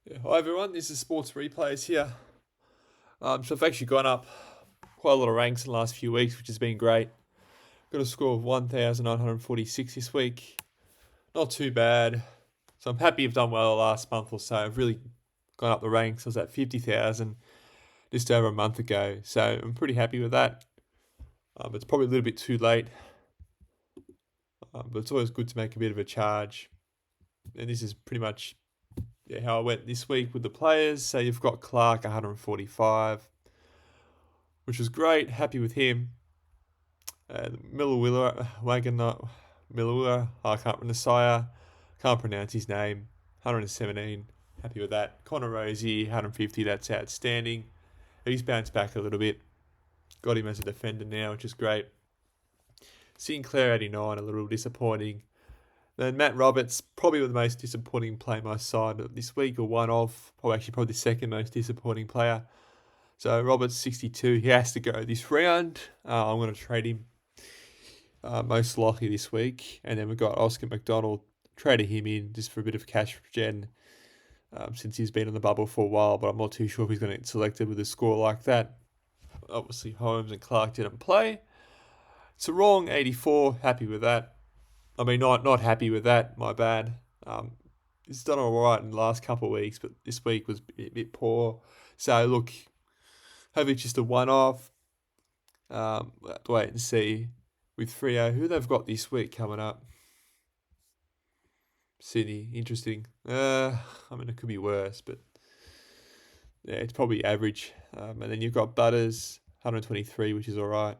Yeah, hi everyone, this is SportsReplays here. So I've actually gone up quite a lot of ranks in the last few weeks, which has been great. Got a score of 1,946 this week. Not too bad. So I'm happy I've done well the last month or so. I've really gone up the ranks. I was at 50,000 just over a month ago. So I'm pretty happy with that. It's probably a little bit too late. But it's always good to make a bit of a charge. And this is pretty much how I went this week with the players. So you've got Clark 145, which was great. Happy with him. Millawilla, I can't Messiah, can't pronounce his name. 117, happy with that. Connor Rosie, 150, that's outstanding. He's bounced back a little bit. Got him as a defender now, which is great. Sinclair 89, a little disappointing. Then Matt Roberts, probably the most disappointing player on my side this week, or one of, probably the second most disappointing player. So Roberts 62, he has to go this round. I'm going to trade him most likely this week. And then we've got Oscar McDonald, traded him in just for a bit of cash gen since he's been on the bubble for a while, but I'm not too sure if he's going to get selected with a score like that. Obviously, Holmes and Clark didn't play. So wrong 84, happy with that. I mean, not happy with that, my bad. He's done all right in the last couple of weeks, but this week was a bit poor. So look, hopefully it's just a one-off. We'll have to wait and see with Freo who they've got this week coming up. Sydney, interesting. I mean, it could be worse, but yeah, it's probably average. And then you've got Butters, 123, which is all right.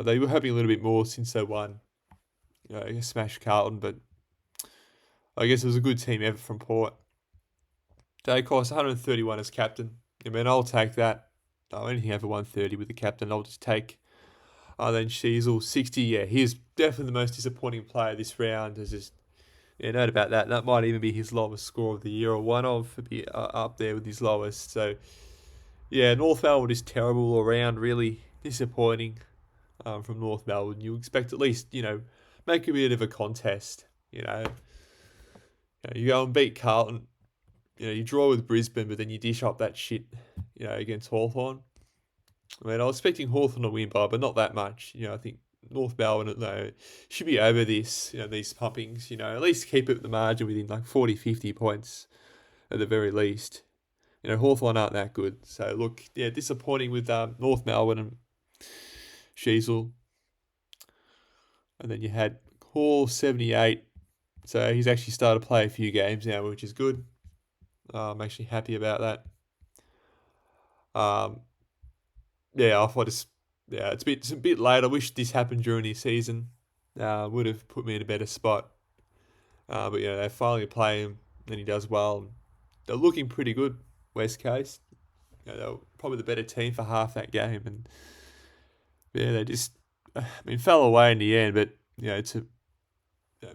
Although you were hoping a little bit more since they won. I guess smashed Carlton, but I guess it was a good team effort from Port. Dacos, 131 as captain. I mean, I'll take that. Anything over 130 with the captain, I'll just take. Then Sheasel, 60. Yeah, he's definitely the most disappointing player this round. There's just note about that. That might even be his lowest score of the year, or one of, be up there with his lowest. So, yeah, North Melbourne is terrible all around. Really disappointing from North Melbourne. You expect at least make a bit of a contest. You go and beat Carlton. You draw with Brisbane, but then you dish up that shit. Against Hawthorn. I mean, I was expecting Hawthorn to win by, but not that much. I think North Melbourne, should be over this, these pumpings, at least keep it the margin within like 40, 50 points at the very least. Hawthorn aren't that good. So, look, yeah, disappointing with North Melbourne and Sheasel. And then you had Hall, 78. So, he's actually started to play a few games now, which is good. I'm actually happy about that. I thought it's a bit late. I wish this happened during the season. Would have put me in a better spot. But they finally play him, and he does well. They're looking pretty good, West Coast. They were probably the better team for half that game, and they just, fell away in the end. But to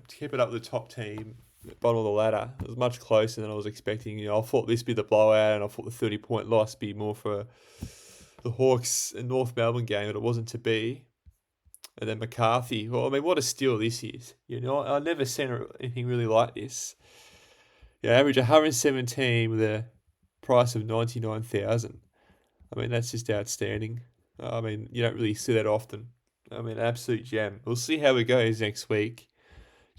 keep it up with the top team, bottom of the ladder, it was much closer than I was expecting. I thought this would be the blowout, and I thought the 30-point loss be more for the Hawks and North Melbourne game, but it wasn't to be. And then McCarthy, what a steal this is. I've never seen anything really like this. Average 117 with a price of 99,000. That's just outstanding. You don't really see that often. Absolute gem. We'll see how it goes next week.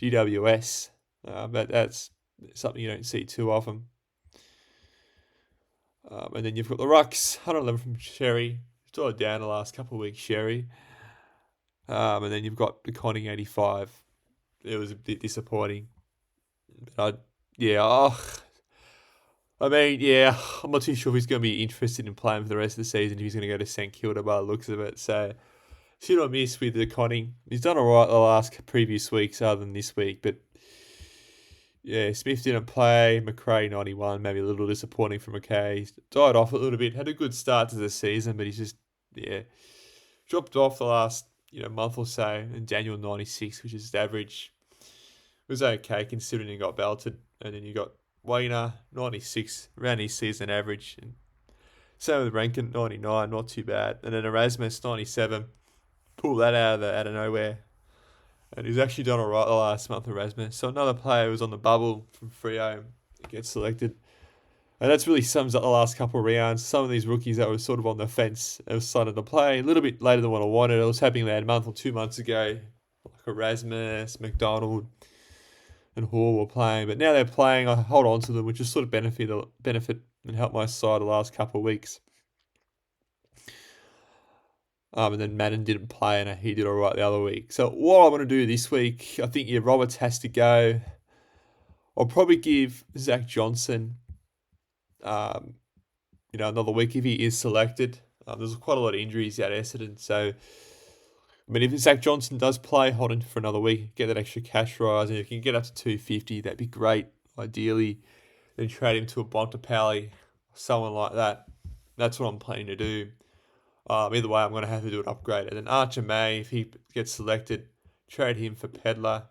GWS. But that's something you don't see too often. And then you've got the Rucks, 111 from Sherry. Still down the last couple of weeks, Sherry. And then you've got the Conning 85. It was a bit disappointing. I'm not too sure if he's going to be interested in playing for the rest of the season if he's going to go to St Kilda by the looks of it. So, should I miss with the Conning? He's done all right the last previous weeks other than this week, but yeah, Smith didn't play. McRae 91, maybe a little disappointing for McKay. He's died off a little bit. Had a good start to the season, but he's just dropped off the last month or so. And Daniel 96, which is average, it was okay considering he got belted. And then you got Wayner 96 around his season average. And same with Rankin 99, not too bad. And then Erasmus 97, pull that out of nowhere. And he's actually done all right the last month, Erasmus. So another player who was on the bubble from Freo, gets selected. And that's really sums up the last couple of rounds. Some of these rookies that were sort of on the fence, they were starting to play a little bit later than what I wanted. I was hoping they had a month or 2 months ago, like Erasmus, McDonald, and Hall were playing. But now they're playing. I hold on to them, which is sort of benefit and help my side the last couple of weeks. And then Madden didn't play, and he did all right the other week. So what I want to do this week, I think Roberts has to go. I'll probably give Zach Johnson, another week if he is selected. There's quite a lot of injuries at Essendon, so if Zach Johnson does play, hold him for another week, get that extra cash rise, and if you can get up to 250, that'd be great. Ideally, then trade him to a Bontempelli, someone like that. That's what I'm planning to do. Either way, I'm going to have to do an upgrade. And then Archer May, if he gets selected, trade him for Pedler.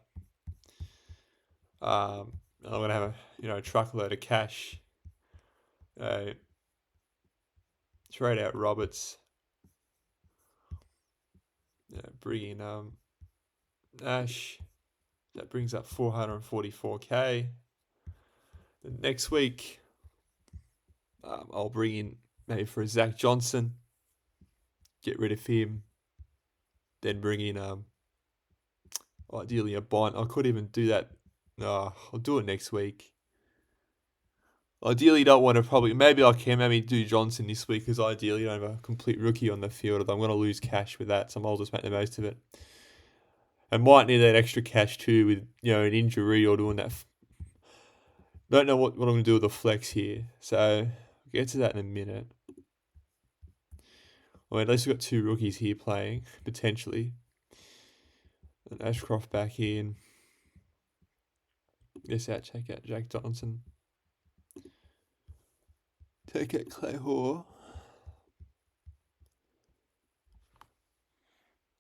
I'm going to have a truckload of cash. Trade out Roberts. Bring in Ash. That brings up 444k. Then next week, I'll bring in maybe for Zach Johnson. Get rid of him. Then bring in ideally a Bont. I could even do that. No, I'll do it next week. Ideally, don't want to maybe I can do Johnson this week because ideally I don't have a complete rookie on the field. I'm going to lose cash with that, so I'll just make the most of it. I might need that extra cash too with an injury or doing that. Don't know what I'm going to do with the flex here, so I'll get to that in a minute. At least we've got 2 rookies here playing potentially. And Ashcroft back in. Check out Jack Johnson. Take out Clay Hoare.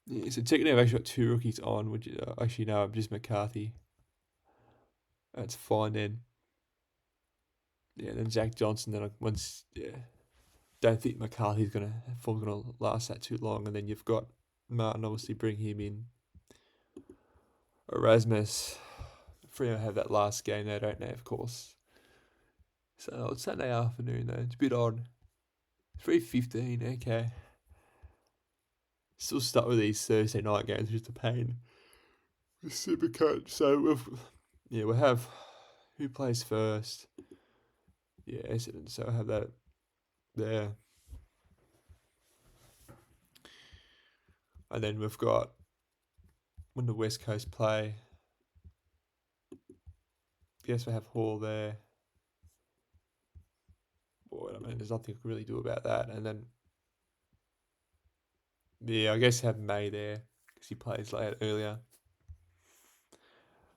Yeah, so technically I've actually got 2 rookies on, which actually no, I'm just McCarthy. That's fine then. Yeah, then Jack Johnson. Then don't think McCarthy's gonna last that too long. And then you've got Martin, obviously bring him in. Erasmus, Freo have that last game there, don't they? Of course. So it's Sunday afternoon though. It's a bit odd. 3:15. Okay. Still stuck with these Thursday night games, which is a pain. The Supercoach. So we'll have who plays first. Yeah, Essendon. So I have that there. And then we've got when the West Coast play. Yes, we have Hall there. Boy, there's nothing I can really do about that. And then, I guess have May there because he plays earlier.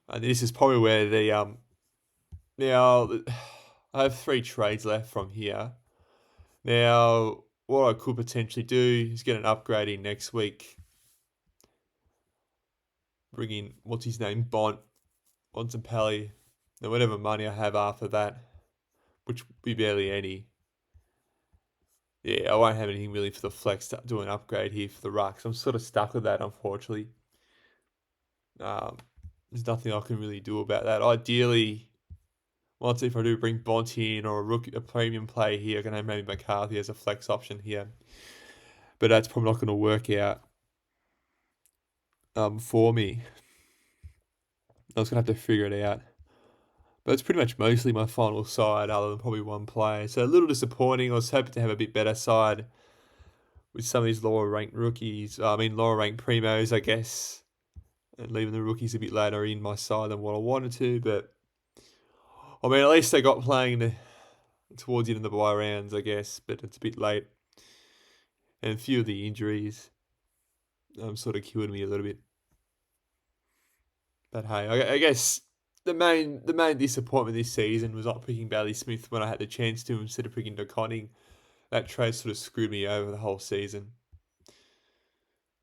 And this is probably where the now I have 3 trades left from here. Now, what I could potentially do is get an upgrade in next week. Bring in, what's his name, Bontempelli. Now, whatever money I have after that, which will be barely any. Yeah, I won't have anything really for the flex to do an upgrade here for the rucks. I'm sort of stuck with that, unfortunately. There's nothing I can really do about that. Ideally, once if I do bring Bont in or a premium play here, I can have maybe McCarthy as a flex option here. But that's probably not going to work out for me. I was going to have to figure it out. But it's pretty much mostly my final side other than probably one player. So a little disappointing. I was hoping to have a bit better side with some of these lower ranked rookies. Lower ranked primos, I guess. And leaving the rookies a bit later in my side than what I wanted to. But, at least they got playing towards the end of the bye rounds, I guess. But it's a bit late. And a few of the injuries sort of killed me a little bit. But hey, I guess the main disappointment this season was not picking Bailey Smith when I had the chance to instead of picking DeConning. That trade sort of screwed me over the whole season.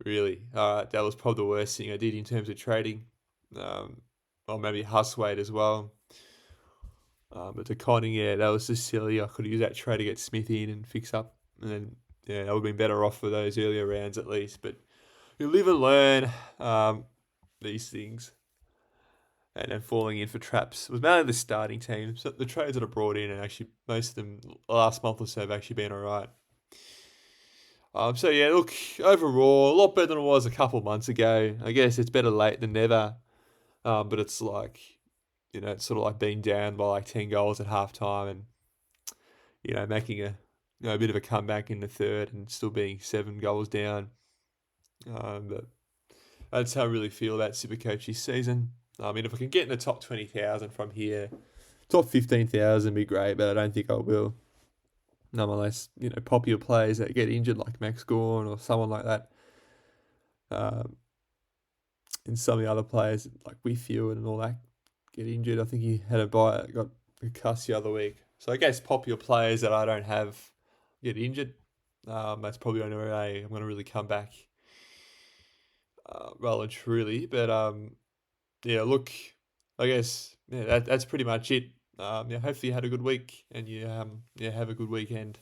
Really. That was probably the worst thing I did in terms of trading. Or maybe Huswade as well. But DeConning, that was just silly. I could use that trade to get Smith in and fix up. And then, I would have been better off for those earlier rounds at least. But you live and learn these things. and then falling in for traps. It was mainly the starting team. So the trades that are brought in, and actually most of them the last month or so have actually been all right. So yeah, look, overall, a lot better than it was a couple months ago. I guess it's better late than never. But it's like, it's sort of like being down by like 10 goals at halftime and, making a bit of a comeback in the third and still being 7 goals down. But that's how I really feel about Supercoach this season. I mean, if I can get in the top 20,000 from here, top 15,000 would be great, but I don't think I will. Nonetheless, popular players that get injured like Max Gorn or someone like that. And some of the other players like Whitfield and all that get injured. I think he had got a cuss the other week. So I guess popular players that I don't have get injured. That's probably the only way I'm going to really come back well and truly. But yeah, look, I guess that's pretty much it. Hopefully you had a good week and you have a good weekend.